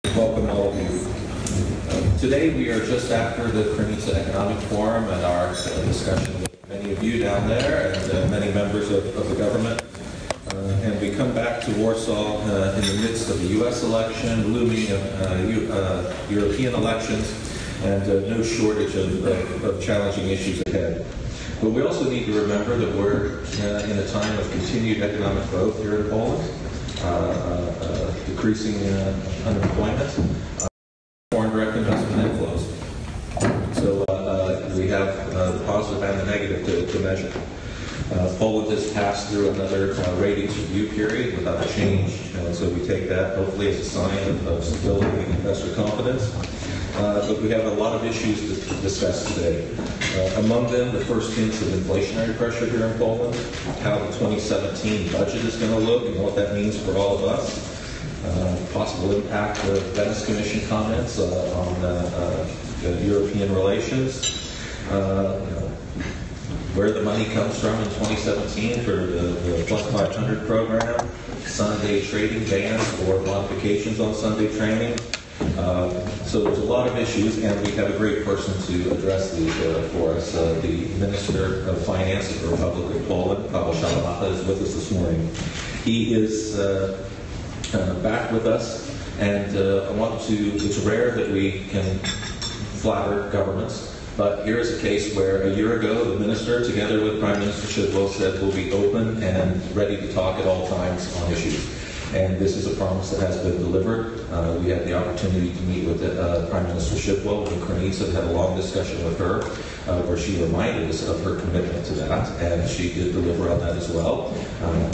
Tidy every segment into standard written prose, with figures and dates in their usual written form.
Welcome all of you. Today we are just after the Krynica Economic Forum and our discussion with many of you down there and many members of the government. And we come back to Warsaw in the midst of the U.S. election, looming European elections, and no shortage of challenging issues ahead. But we also need to remember that we're in a time of continued economic growth here in Poland, decreasing unemployment, foreign direct investment inflows. So we have the positive and the negative to measure. Poland has passed through another ratings review period without a change, so we take that hopefully as a sign of stability and investor confidence. But we have a lot of issues to discuss today. Among them, the first hints of inflationary pressure here in Poland, how the 2017 budget is going to look and what that means for all of us, possible impact of Venice Commission comments on European relations, where the money comes from in 2017 for the Plus 500 program, Sunday trading bans or modifications on Sunday trading. So there's a lot of issues, and we have a great person to address these for us. The Minister of Finance of the Republic of Poland, Paweł Szałamacha, is with us this morning. He is back with us, and it's rare that we can flatter governments, but here is a case where a year ago the Minister, together with Prime Minister Szydło, said we'll be open and ready to talk at all times on issues. And this is a promise that has been delivered. We had the opportunity to meet with Prime Minister Szydło in Krynica, had a long discussion with her, where she reminded us of her commitment to that, and she did deliver on that as well.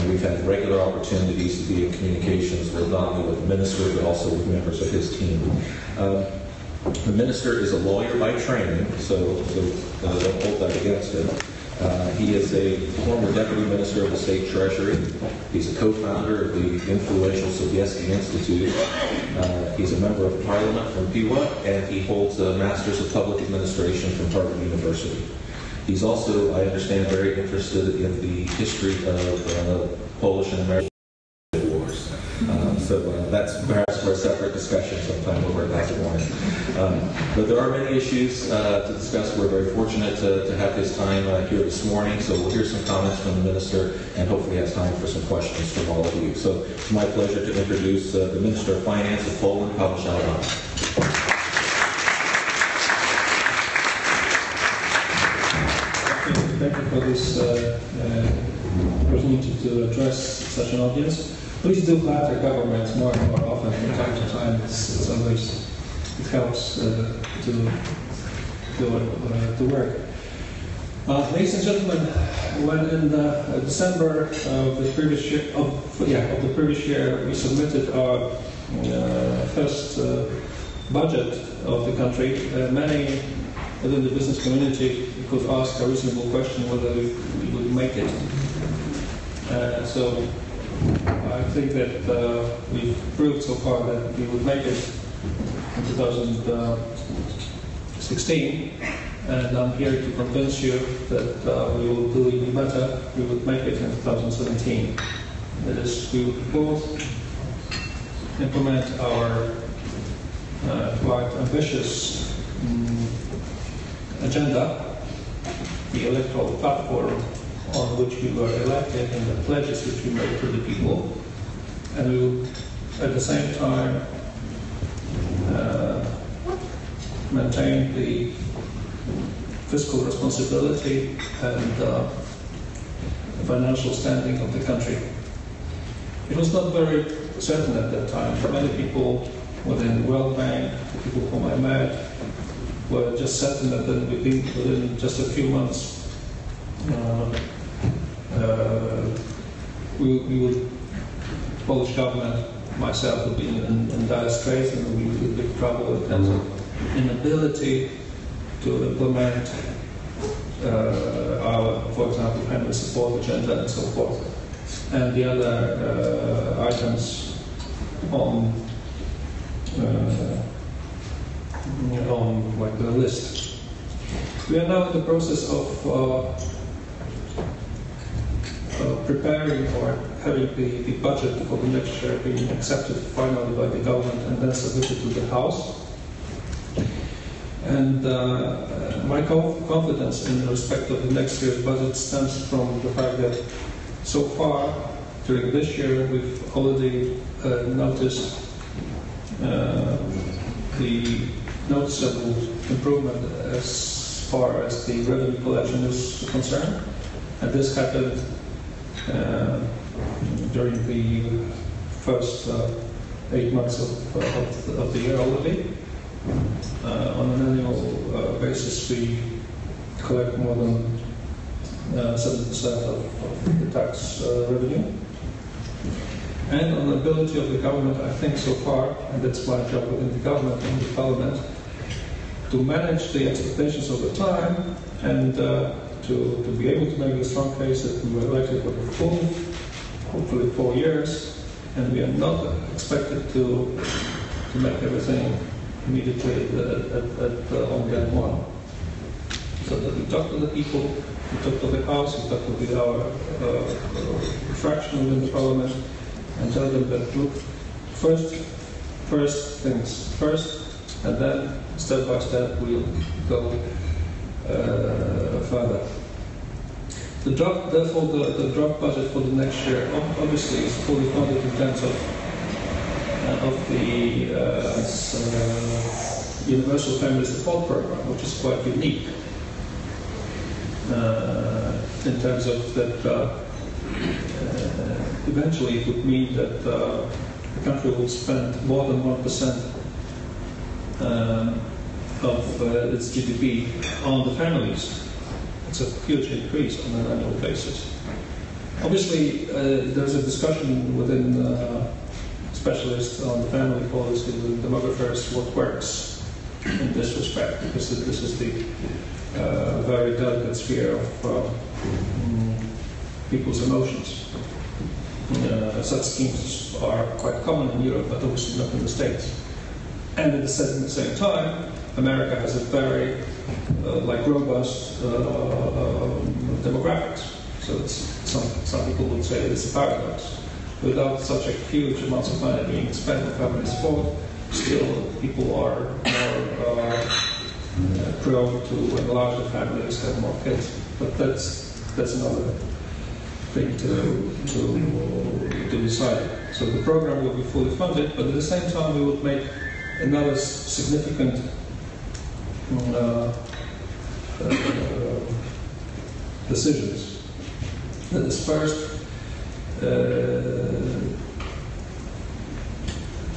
We've had regular opportunities to be in communications with not only with the Minister, but also with members of his team. The Minister is a lawyer by training, so don't hold that against him. He is a former Deputy Minister of the State Treasury. He's a co-founder of the influential Sobieski Institute. He's a member of Parliament from Piła, and he holds a Master's of Public Administration from Harvard University. He's also, I understand, very interested in the history of Polish and American wars. So that's perhaps for a separate discussion sometime over at Last Morning. But there are many issues to discuss. We're very fortunate to have his time here this morning, so we'll hear some comments from the Minister and hopefully have time for some questions from all of you. So it's my pleasure to introduce the Minister of Finance of Poland, Paweł Szałamacha. Thank you for this opportunity to address such an audience. Please do flatter governments more and more often from time to time. It's always, it helps to work. Ladies and gentlemen, when in December of the previous year, we submitted our first budget of the country, many within the business community could ask a reasonable question whether we would make it. So I think that we've proved so far that we would make it in 2016, and I'm here to convince you that we will do even better. We would make it in 2017. That is, we would both implement our quite ambitious agenda, the electoral platform on which we were elected and the pledges which we made to the people, and we will at the same time maintain the fiscal responsibility and the financial standing of the country. It was not very certain at that time. Many people within the World Bank, the people whom I met, were just certain that within just a few months Polish government, myself, would be in dire straits, and we would be in big trouble in terms of inability to implement our, for example, family support agenda and so forth, and the other items on like the list. We are now in the process of preparing or having the budget for the next year being accepted finally by the government and then submitted to the House. And my confidence in respect of the next year's budget stems from the fact that so far during this year we've already noticed the noticeable improvement as far as the revenue collection is concerned. And this happened during the first 8 months of the year already. On an annual basis, we collect more than 7% of the tax revenue. And on the ability of the government, I think so far, and that's my job within the government and the parliament, to manage the expectations over time and to be able to make a strong case that we were elected for the full, hopefully 4 years, and we are not expected to make everything immediately on day one. So that we talk to the people, we talk to the House, we talk to our fraction within the Parliament, and tell them that, look, first things first, and then step by step we'll go further. The draft, therefore, the draft budget for the next year obviously is fully funded in terms of the Universal Family Support Program, which is quite unique in terms of that. Eventually, it would mean that the country will spend more than 1% of its GDP on the families. It's a huge increase on an annual basis. Obviously, there's a discussion within specialists on family policy and demographers what works in this respect, because this is the very delicate sphere of people's emotions. Such schemes are quite common in Europe, but obviously not in the States. And at the same time, America has a very robust demographics. So it's, some people would say it's a paradox. Without such a huge amounts of money being spent on family support, still people are more prone to enlarge their families, have more kids. But that's another thing to decide. So the program will be fully funded, but at the same time we would make another significant decisions. That is, first,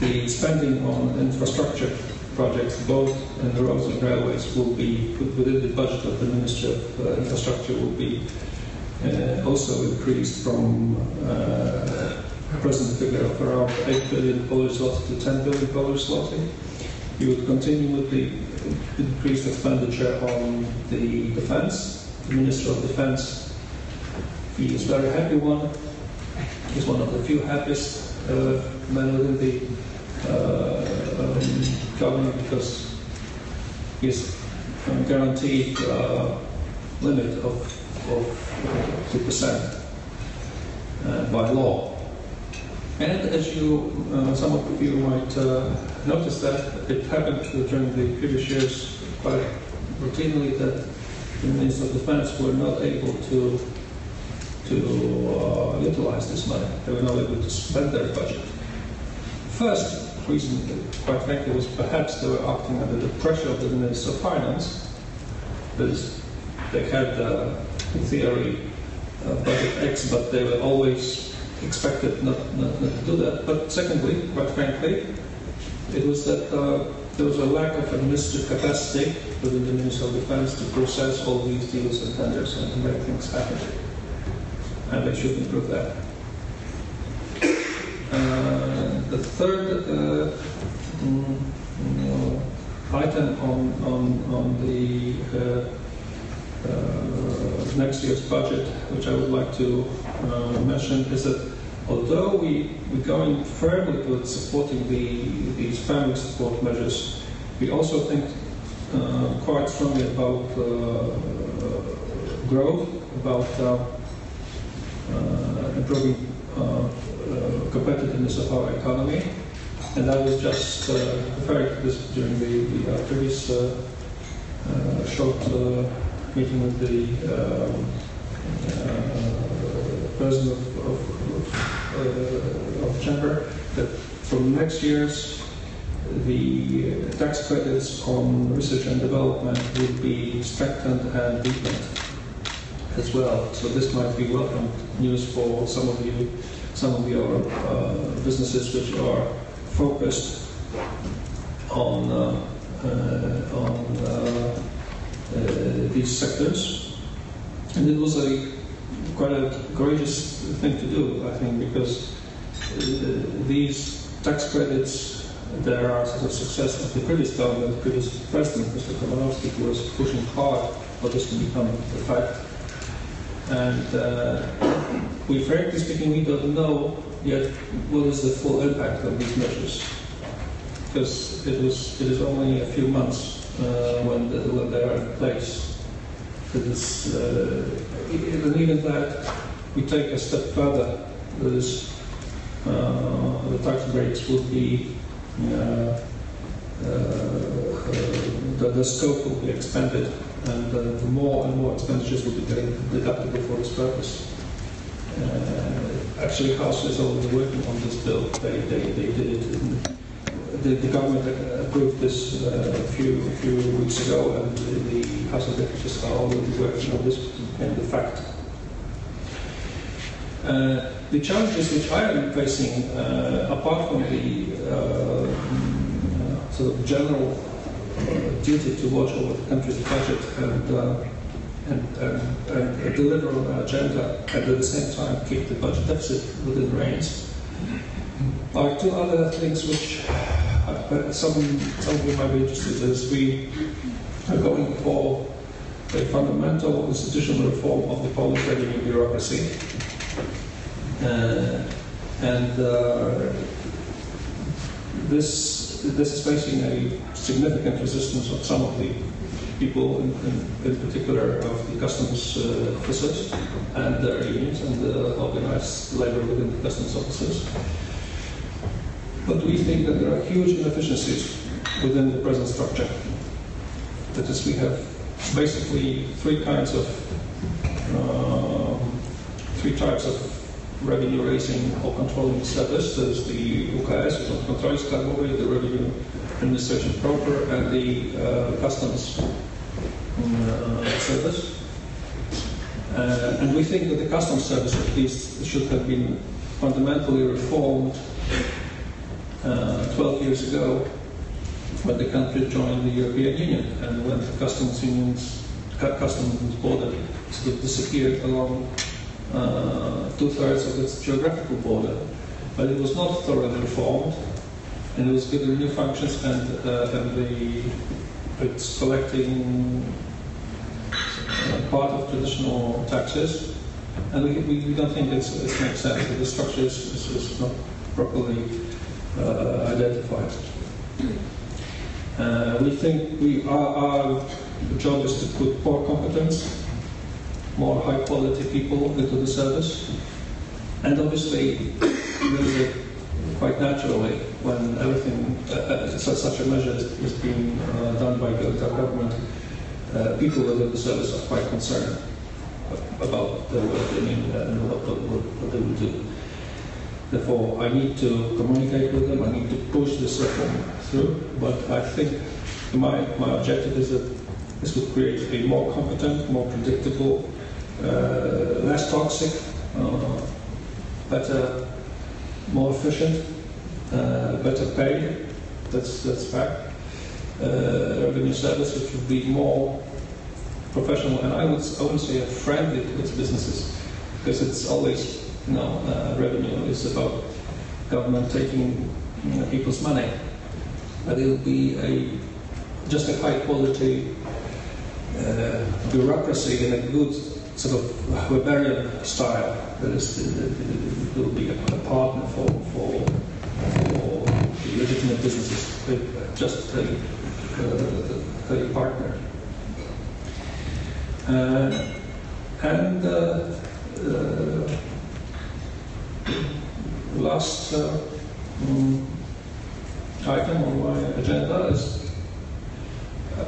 the spending on infrastructure projects, both in the roads and railways, will be put within the budget of the Ministry of Infrastructure, will be also increased from present figure of around 8 billion Polish zloty to 10 billion Polish zloty. You would continue with the increased expenditure on the defense. The Minister of Defense, he is a very happy one. He's one of the few happiest men within the government, because he's guaranteed limit of 2% by law. And as you, some of you might notice that it happened during the previous years quite routinely that the Minister of Defense were not able to utilize this money. They were not able to spend their budget. First reason, quite frankly, was perhaps they were acting under the pressure of the Minister of Finance. That is, they had, in theory, budget X, but they were always expected not to do that. But secondly, quite frankly, it was that there was a lack of administrative capacity within the Ministry of Defense to process all these deals and tenders and to make things happen. And they should improve that. The third item on the next year's budget, which I would like to mention, is that although we're going firmly towards supporting these family support measures, we also think quite strongly about growth, about improving competitiveness of our economy. And I was just referring to this during the previous short meeting with the president of the chamber, that from next year's the tax credits on research and development will be strengthened and deepened as well. So this might be welcome news for some of you, some of your businesses which are focused on these sectors. And it was quite a courageous thing to do, I think, because these tax credits, there are sort of success of the previous government, the previous president, Mr. Komorowski, who was pushing hard for this to become a fact. And we, frankly speaking, we don't know yet what is the full impact of these measures, because it is only a few months when they are in place. And even that, we take a step further, that is, the tax breaks would be, the scope will be expanded, and more and more expenditures will be deductible for this purpose. Actually, House is already working on this bill. They did it. The government approved this a few weeks ago, and the House of Deputies are already working on this and the fact. The challenges which I am facing, apart from the sort of general duty to watch over the country's budget and deliver on our agenda, and at the same time keep the budget deficit within range, are two other things which some of you might be interested in. Is we are going for a fundamental institutional reform of the Polish revenue bureaucracy. This is facing a significant resistance of some of the people, in particular of the customs officers and their unions and the organized labor within the customs officers. But we think that there are huge inefficiencies within the present structure. That is, we have basically three types of revenue raising or controlling service. There's the UKS, which is Kontroli Skarbowej, the Revenue Administration Proper, and the Customs Service. And we think that the Customs Service at least should have been fundamentally reformed 12 years ago when the country joined the European Union, and when the customs border sort of disappeared along 2/3 of its geographical border. But it was not thoroughly reformed, and it was given new functions, and it's collecting part of traditional taxes, and we don't think it makes sense, that the structure is not properly identified. We think our job is to put more competence, more high-quality people into the service, and obviously, really, quite naturally, when everything, such a measure is being done by the government, people within the service are quite concerned about what they mean and what they will do. Therefore, I need to communicate with them, I need to push this reform through, but I think my objective is to create a more competent, more predictable, less toxic, better, more efficient, better paid, that's fact, revenue service which would be more professional, and I would say friendly to its businesses, because it's always, revenue is about government taking people's money, but it will be just a high quality bureaucracy in a good sort of Weberian style. That is, it will be a partner for legitimate businesses, just a partner. last item on my agenda is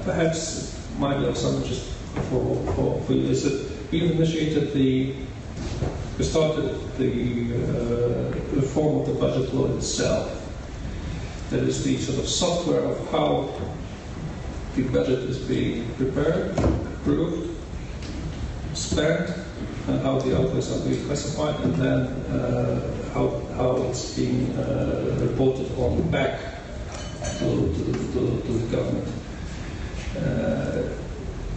perhaps might be of some interest for you, is that we started the reform of the budget law itself. That is the sort of software of how the budget is being prepared, approved, spent, and how the outlays are being classified, and then how it's being reported on back to the government.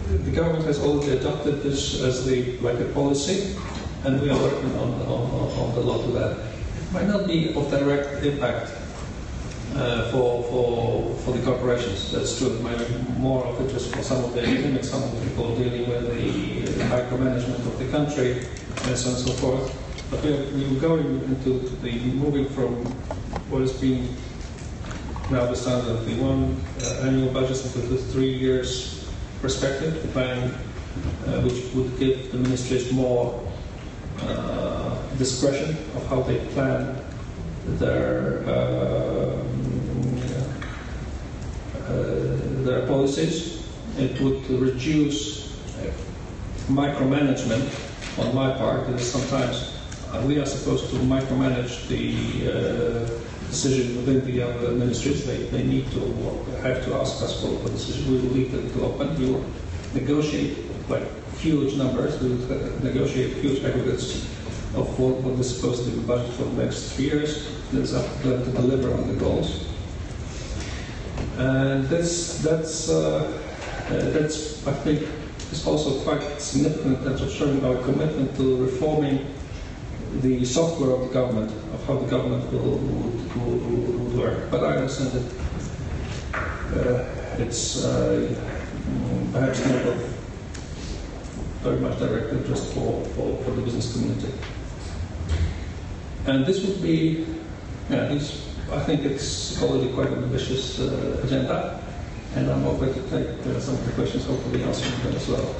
The government has already adopted this as a policy, and we are working on the law to that. It might not be of direct impact for the corporations. That's true. It might be more of interest for some of the academics, some of the people dealing with the micromanagement of the country, and so on and so forth. But we're going into the moving from what is being now the standard, the one annual budget into the 3 years perspective, the plan, which would give the ministries more discretion of how they plan their policies. It would reduce micromanagement on my part, because sometimes we are supposed to micromanage the decision within the other ministries. They need to have to ask us for decision. We will leave it open. We will negotiate huge numbers. We will negotiate huge aggregates of what is supposed to be budgeted for the next 3 years. It's up to them to deliver on the goals. And that's I think is also quite significant in terms of showing our commitment to reforming the software of the government, of how the government will work. But I understand that it's perhaps not of very much direct interest for the business community. And this would be, I think it's already quite an ambitious agenda, and I'm open to take some of the questions, hopefully answering them as well.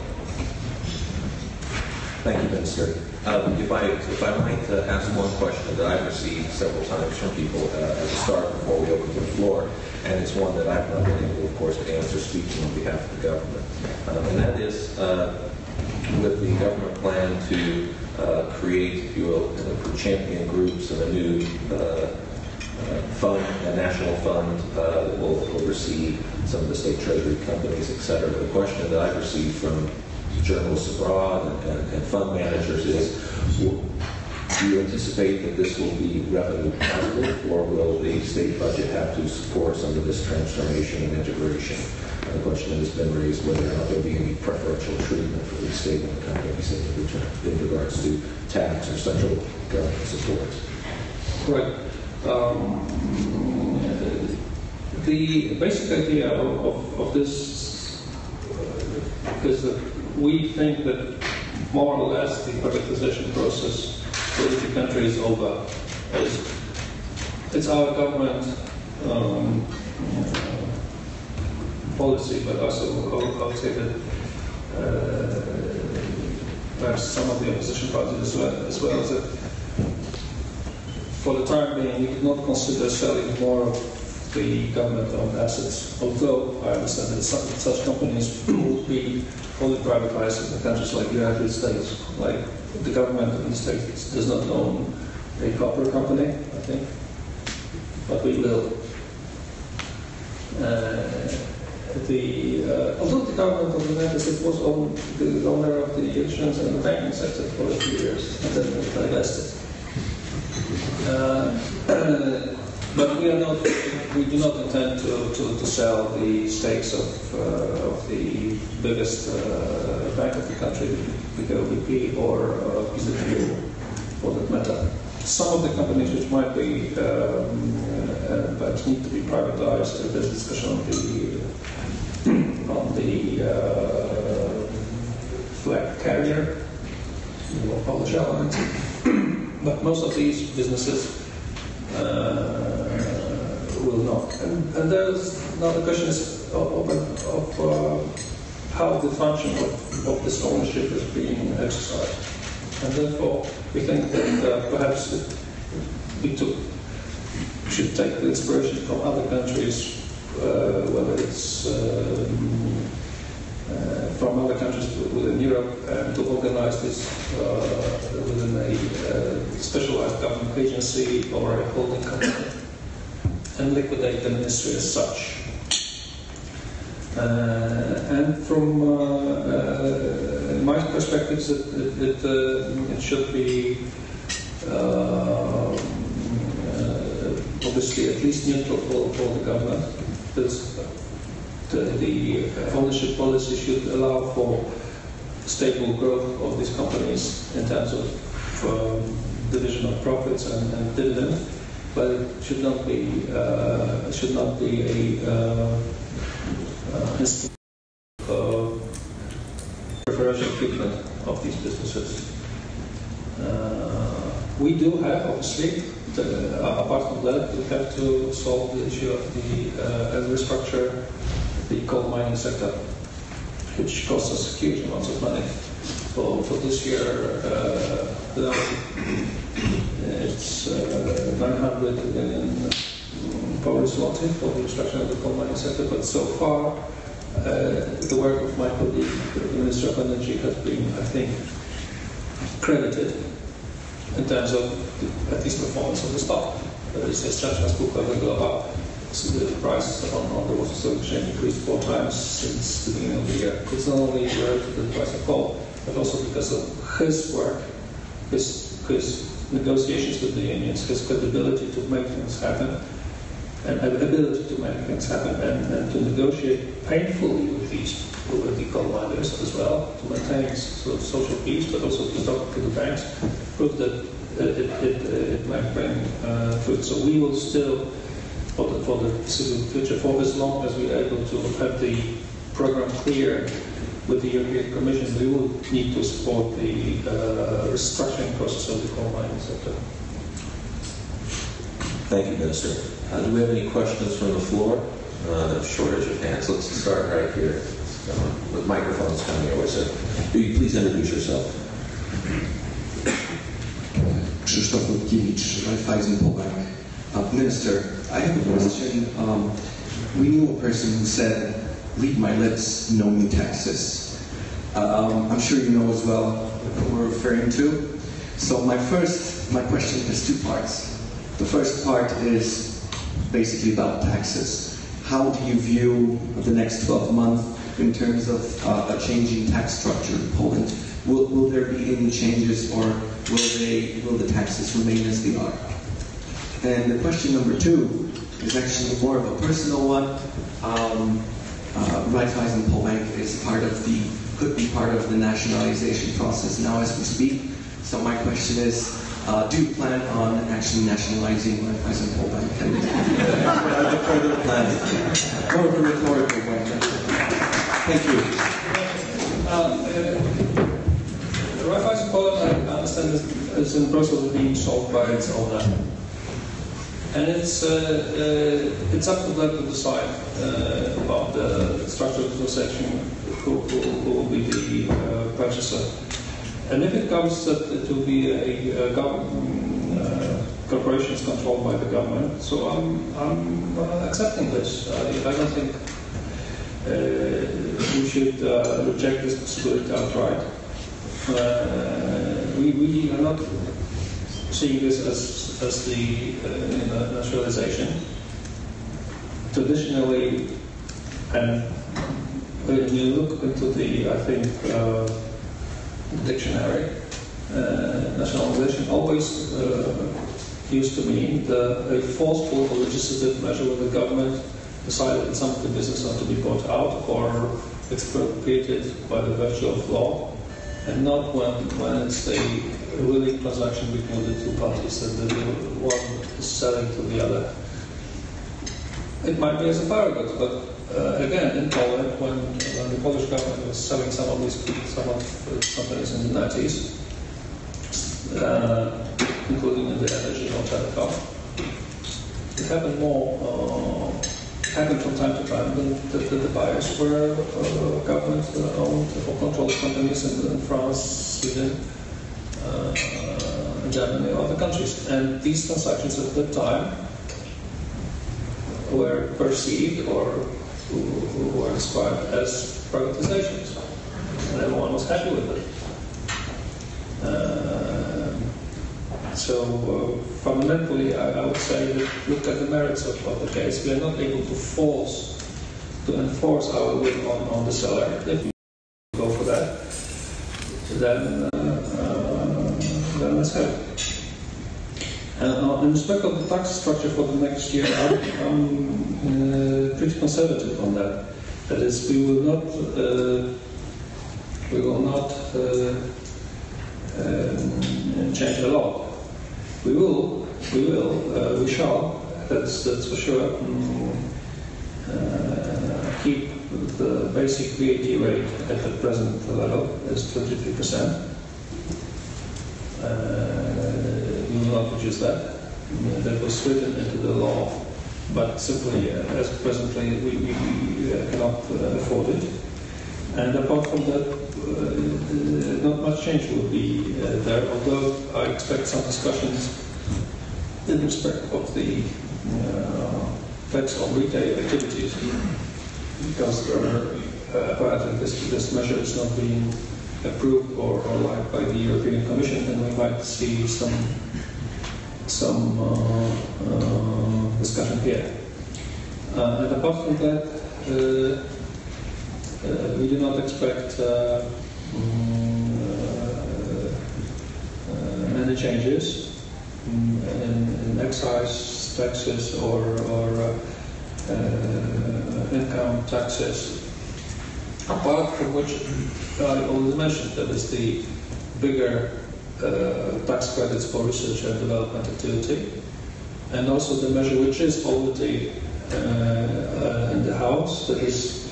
Thank you, Minister. If I might ask one question that I've received several times from people as a start before we open the floor, and it's one that I've not been able, of course, to answer speaking on behalf of the government. And that is, with the government plan to create, if you will, for champion groups and a new fund, a national fund that will oversee some of the state treasury companies, et cetera. The question that I've received from journalists abroad and fund managers is, do you anticipate that this will be revenue positive, or will the state budget have to support some of this transformation and integration? The question that has been raised, whether or not there will be any preferential treatment for the state and the companies in regards to tax or central government support. Right. The basic idea of this is that we think that more or less the privatization process for the country is over. It's our government policy, but also I would say that perhaps some of the opposition parties as well as that for the time being we did not consider selling more of the government-owned assets, although I understand that such companies would be fully privatized in countries like the United States. Like the government in the States does not own a copper company, I think, but we will. Although the government of the United States was the owner of the insurance and the banking sector for a few years, and then it was divested. But we do not intend to sell the stakes of the biggest bank of the country, the OBP or PZU, for that matter. Some of the companies which might be perhaps need to be privatized, there's discussion on the flag carrier, Paweł Szałamacha. But most of these businesses will not. And there's now the question is of how the function of this ownership is being exercised. And therefore, we think that perhaps we should take the inspiration from other countries, whether it's from other countries within Europe, to organize this within a specialized government agency or a holding company and liquidate the ministry as such. And from my perspective, it should be obviously at least neutral for the government, because the ownership policy should allow for stable growth of these companies in terms of division of profits and dividend, but it should not be preferential treatment of these businesses. We do have, obviously, apart from that, we have to solve the issue of and restructure the coal mining sector, which costs us huge amounts of money. For this year, it's 900 million Polish zloty for the restructuring of the coal mining sector, but so far, the work of my colleague, the Minister of Energy, has been, I think, credited in terms of at least performance of the stock. There is a structural spółka global. So the prices on the Warsaw Stock Exchange increased 4 times since the beginning of the year. It's not only related to the price of coal, but also because of his work, his negotiations with the unions, his credibility to make things happen, and ability to make things happen, and to negotiate painfully with the coal miners as well, to maintain sort of social peace, but also to talk to the banks, prove that it might bring fruit. So we will still, for the foreseeable future, for as long as we are able to have the program clear with the European Commission, we will need to support the restructuring process of the coal mining sector. Thank you, Minister. Do we have any questions from the floor? No shortage of hands. Let's start right here. With microphones coming your way, sir. Do you please introduce yourself? Krzysztof Lutkiewicz, Raiffeisen Bank. Minister, I have a question. We knew a person who said, "Read my lips, no new taxes." I'm sure you know as well who we're referring to. So my question has 2 parts. The first part is basically about taxes. How do you view the next 12 months in terms of a changing tax structure in Poland? Will there be any changes, or will the taxes remain as they are? And the question number 2 is actually more of a personal one. Raiffeisen Bank is could be part of the nationalization process now as we speak. So my question is, do you plan on actually nationalizing Raiffeisen Bank? The further planning. More of a rhetorical question. Thank you. Raiffeisen Poland, I understand, is in the process of being sold by its owner. And it's up to them to decide about the structural transaction, who will be the purchaser. And if it comes that it will be a corporations controlled by the government, so I'm accepting this. I don't think we should reject this possibility outright. We are not seeing this as the nationalization. Traditionally, and when you look into the, I think, dictionary, nationalization always used to mean a forceful or legislative measure where the government decided that some of the business ought to be bought out or expropriated by the virtue of law, and not when it's a willing transaction between the 2 parties and the one is selling to the other. It might be as a paradox, but again, in Poland, when the Polish government was selling some of its companies in the 90s, including in the energy or telecom, it happened from time to time that the buyers were government-owned or controlled companies in France, Sweden, Germany or other countries. And these transactions at that time were perceived or were described as privatizations. And everyone was happy with it. So fundamentally, I would say that look at the merits of the case. We are not able to enforce our will on the seller. If you go for that, then let's have it. In respect of the tax structure for the next year, I'm pretty conservative on that. That is, we will not change a lot. We shall. That's for sure. Keep the basic VAT rate at the present level as 23%. We will not reduce that. That was written into the law, but simply as presently we cannot afford it. And apart from that, not much change will be there, although I expect some discussions in respect of the tax on retail activities, because apparently this measure is not being approved or liked by the European Commission, and we might see some discussion here. And apart from that, we do not expect many changes in excise taxes or income taxes, apart from which I already mentioned, that is the bigger tax credits for research and development activity, and also the measure which is already in the House, that is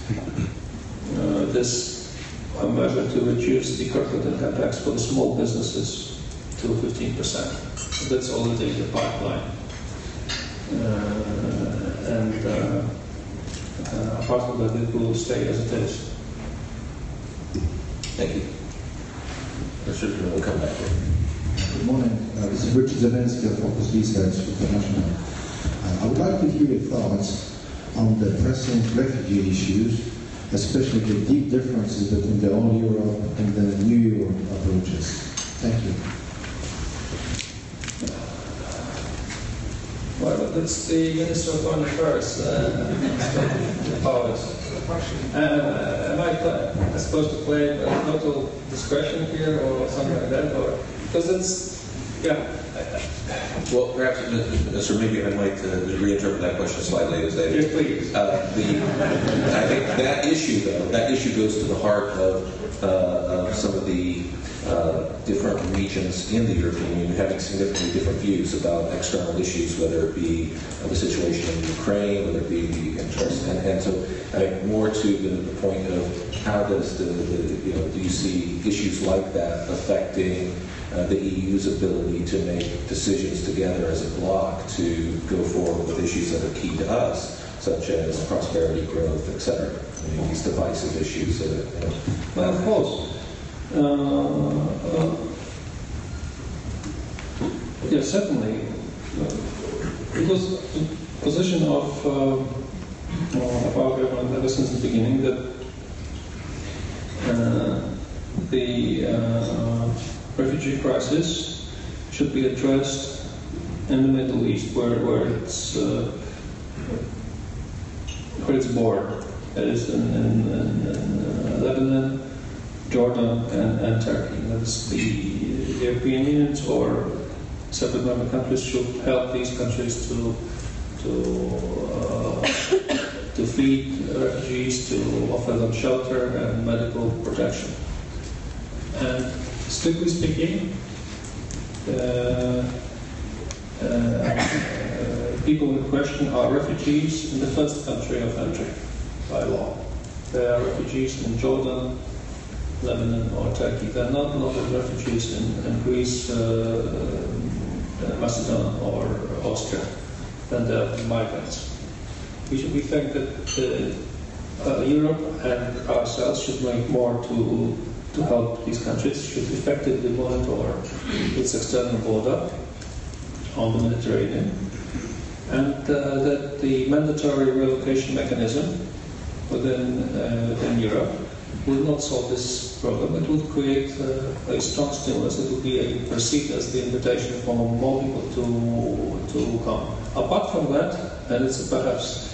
this measure to reduce the corporate income tax for the small businesses to 15%. That's already in the pipeline. Apart from that, it will stay as it is. Thank you. We'll come back here. Good morning. This is Richard Zelensky of Focus Research International. I would like to hear your thoughts on the pressing refugee issues, especially the deep differences between the old Europe and the new Europe approaches. Thank you. Well, that's the Minister of Foreign Affairs, powers. Am I supposed to claim total discretion here or something like that? Or, because it's, yeah. Well, perhaps, sir, maybe I might reinterpret that question slightly. Yes, please. I think that issue, though, that issue goes to the heart of some of the different regions in the European Union having significantly different views about external issues, whether it be the situation in Ukraine, whether it be the interest, and so I think more to the point of how does do you see issues like that affecting the EU's ability to make decisions together as a bloc to go forward with issues that are key to us, such as prosperity, growth, etc. I mean, these divisive issues. Well, of course. Yes, certainly. It was the position of our government ever since the beginning that the refugee crisis should be addressed in the Middle East, where it's born. That is in Lebanon, Jordan, and Turkey. That is the European Union or separate member countries should help these countries to feed refugees, to offer them shelter and medical protection. And strictly speaking, people in question are refugees in the first country of entry by law. They are refugees in Jordan, Lebanon, or Turkey. They are not refugees in Greece, Macedon, or Austria. Then they are migrants. We think that Europe and ourselves should make more to to help these countries should effectively monitor its external border on the Mediterranean, and that the mandatory relocation mechanism within Europe will not solve this problem. It would create a strong stimulus. It would be perceived as the invitation for more people to come. Apart from that, and it's perhaps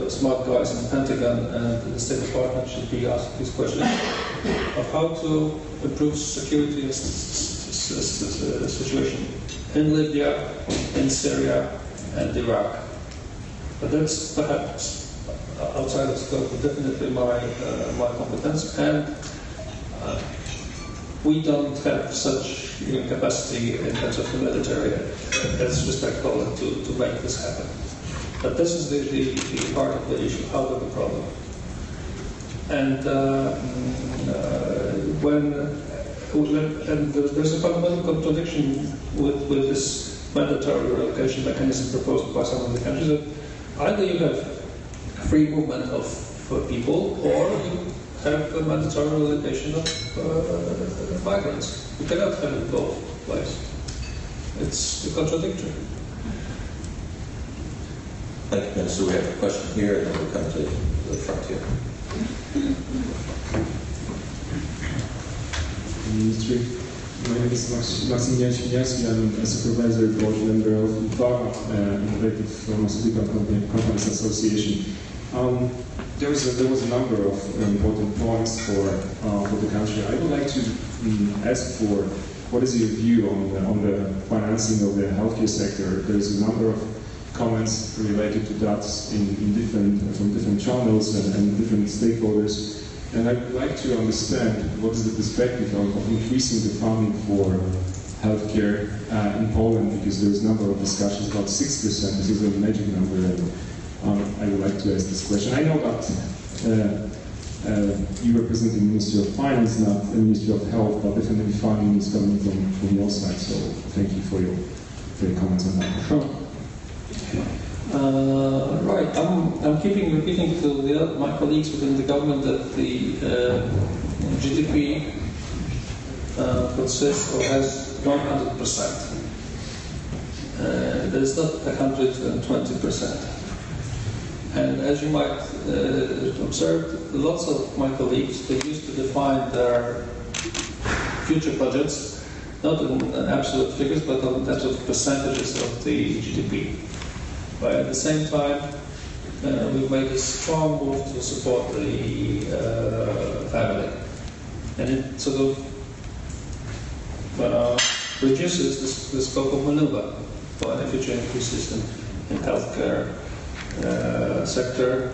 smart guys in the Pentagon and the State Department should be asked these questions of how to improve security situation in Libya, in Syria, and Iraq. But that's perhaps outside of scope, but definitely my competence, and we don't have such capacity in terms of the military as respect Poland to make this happen. But this is the part of the issue, part of the problem. And there's a fundamental contradiction with this mandatory relocation mechanism proposed by some of the countries. That either you have free movement of people, or you have a mandatory relocation of migrants. You cannot have it both ways. It's contradictory. Thank you, Minister. We have a question here, and then we'll come to the front here. Ministry. My name is Maksymilian Świniarski. I'm a supervisory board member of IPA, Innovative Pharmaceutical Companies Association. There was a number of important points for the country. I would like to ask for what is your view on the financing of the healthcare sector. There is a number of comments related to that from different channels and different stakeholders. And I would like to understand what is the perspective of increasing the funding for healthcare in Poland, because there's a number of discussions about 6%. This is a magic number, and I would like to ask this question. I know that you represent the Ministry of Finance, not the Ministry of Health, but definitely funding is coming from your side. So thank you for your comments on that. Sure. Right, I'm keeping repeating to my colleagues within the government that the GDP consists or has 100%. There's not 120%. And as you might observe, lots of my colleagues, they used to define their future budgets not in absolute figures, but in terms of percentages of the GDP. But at the same time, we've made a strong move to support the family. And it sort of reduces the scope of maneuver for any future increases in healthcare sector,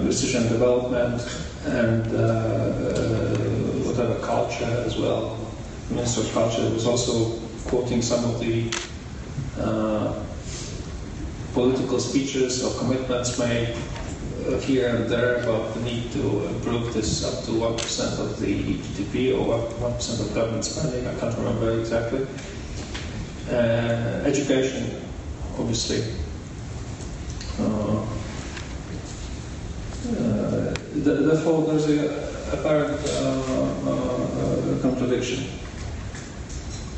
research and development, and whatever culture as well. The Minister of Culture was also quoting some of the political speeches or commitments made here and there about the need to improve this up to 1% of the GDP or 1% of government spending. I can't remember exactly. Education, obviously. Therefore, there's an apparent contradiction.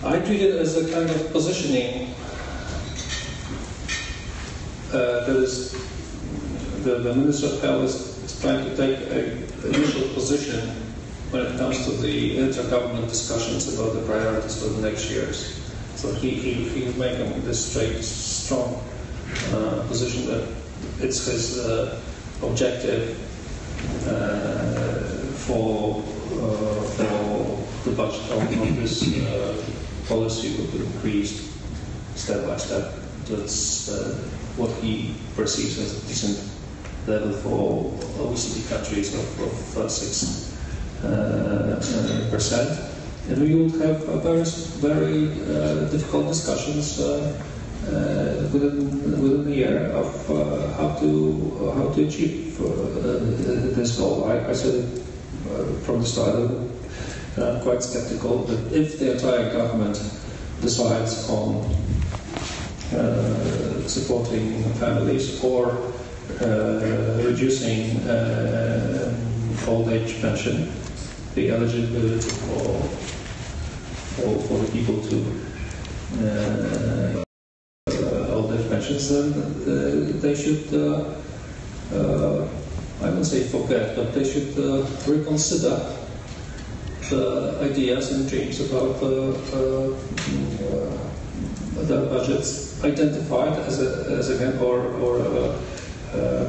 I treat it as a kind of positioning. The Minister of Health is trying to take an initial position when it comes to the intergovernment discussions about the priorities for the next years. So he's making this strong position that it's his objective for the budget on this policy will be increased step by step. That's what he perceives as a decent level for OECD countries of 6%. And we will have very difficult discussions within the year of how to achieve this goal. I said it from the start. I'm quite skeptical that if the entire government decides on supporting families or reducing old age pension, the eligibility for the people to hold their pensions, then they should, I wouldn't say forget, but they should reconsider the ideas and dreams about the budgets identified as again or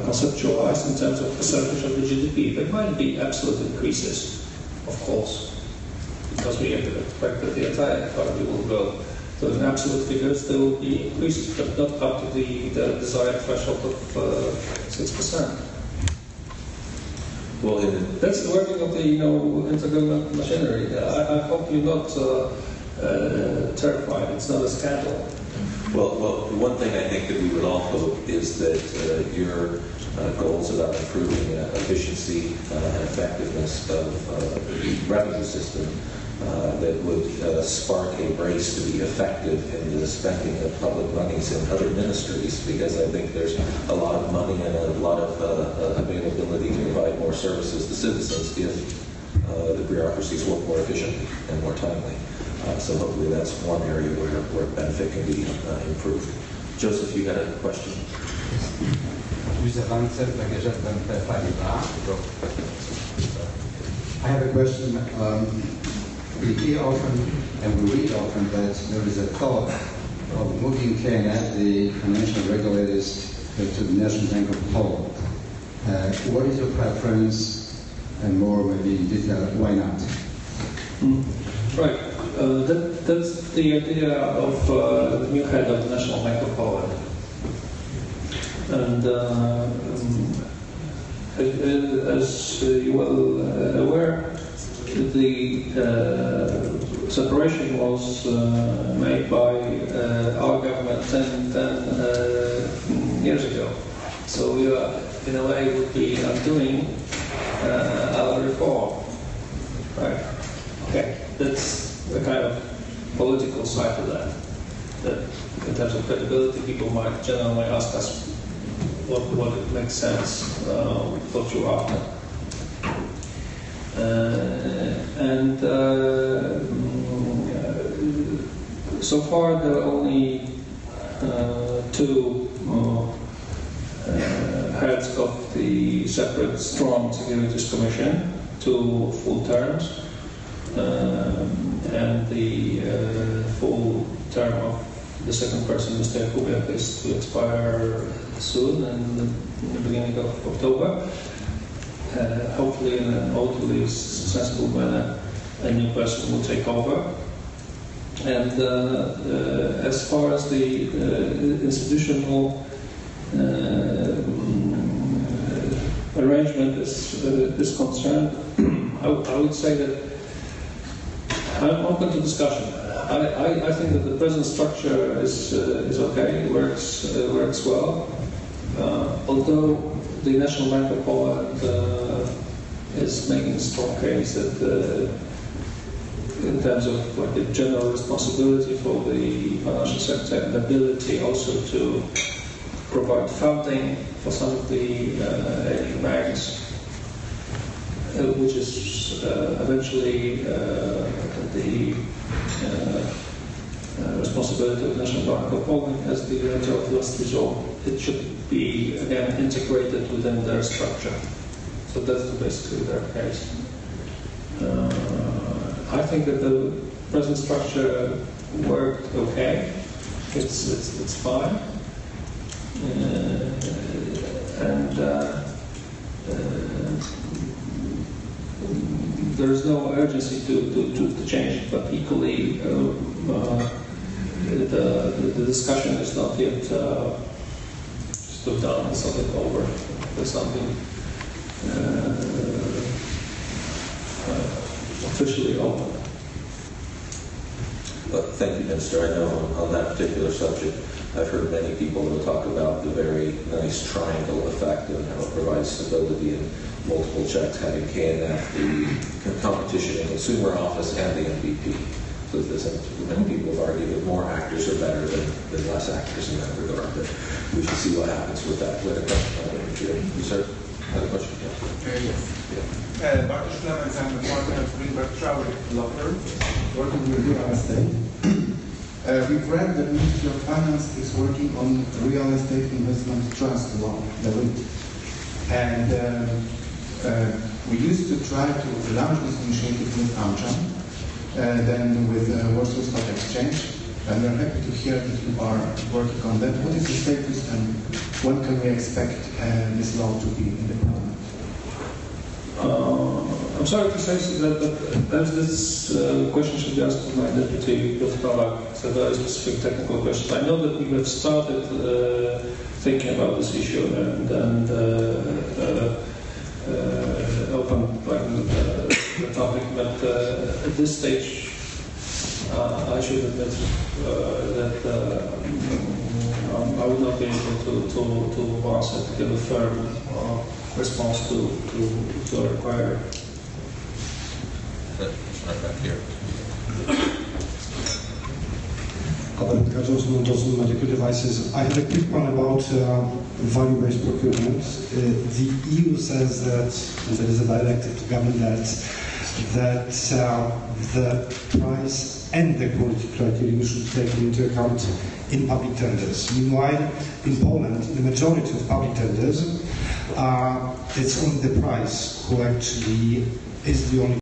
conceptualized in terms of percentage of the GDP. There might be absolute increases, of course, because we expect that the entire economy will grow. So in absolute figures, there will be increases, but not up to the desired threshold of 6%. Well, that's the working of the intergovernmental machinery. I hope you're not terrified. It's not a scandal. Well, one thing I think that we would all hope is that your goals about improving efficiency and effectiveness of the revenue system that would spark a race to be effective in the spending of public monies in other ministries, because I think there's a lot of money and a lot of availability to provide more services to citizens if the bureaucracies work more efficiently and more timely. So hopefully that's one area where benefit can be improved. Joseph, you got a question? I have a question. We hear often and we read often that there is a thought of moving KNF, the financial regulators, to the National Bank of Poland. What is your preference, and more maybe in detail, why not? Right. That's the idea of the new head of the National Bank of Poland. And as you well aware, the separation was made by our government 10 years ago. So we are, in a way, would be undoing our reform. Right? Okay, that's the kind of political side to that. That in terms of credibility, people might generally ask us what it makes sense, what you're after. So far there are only two heads of the separate strong Securities Commission, 2 full terms, and the full term of the second person, Mr. Jakubiak, is to expire soon, in the beginning of October. Hopefully in an orderly, sensible manner, a new person will take over. And as far as the institutional arrangement is concerned, I would say that I'm open to discussion. I think that the present structure is okay, it works well. Although the National Bank of Poland is making a strong case that in terms of like the general responsibility for the financial sector and ability also to provide funding for some of the banks, which is eventually the responsibility of the National Bank of Poland as the letter of last resort. It should be, again, integrated within their structure. So that's basically their case. I think that the present structure worked okay. It's fine. There is no urgency to change it, but equally the discussion is not yet stood down. It's not yet over. There's something officially open. Well, thank you, Minister. I know on that particular subject, I've heard many people will talk about the very nice triangle effect and how it provides stability and multiple checks, having KNF, the Competition and Consumer Office, and the MVP. So many people have argued that more actors are better than less actors in that regard, but we should see what happens with that. With a question, you, sir? Have a question? Bartosz Clemens, I'm a partner of Greenberg Traurig Law Firm, working with real estate. We've read that the Ministry of Finance is working on real estate investment trust law, the REIT. And we used to try to launch this initiative with AmCham, then with Warsaw Stock Exchange. And we're happy to hear that you are working on that. What is the status and when can we expect this law to be in the Parliament? I'm sorry to say that this question should be asked to my deputy, Piotr Pawak. It's a very specific technical question. I know that we have started thinking about this issue and open the topic, but at this stage, I should admit that I would not be able to answer, to give a firm response to a require. Right back here. Robert Johnson, Medical Devices. I have a quick one about value-based procurement. The EU says that, and there is a directive to govern that the price and the quality criteria should take into account in public tenders. Meanwhile, in Poland, the majority of public tenders, it's only the price who actually is the only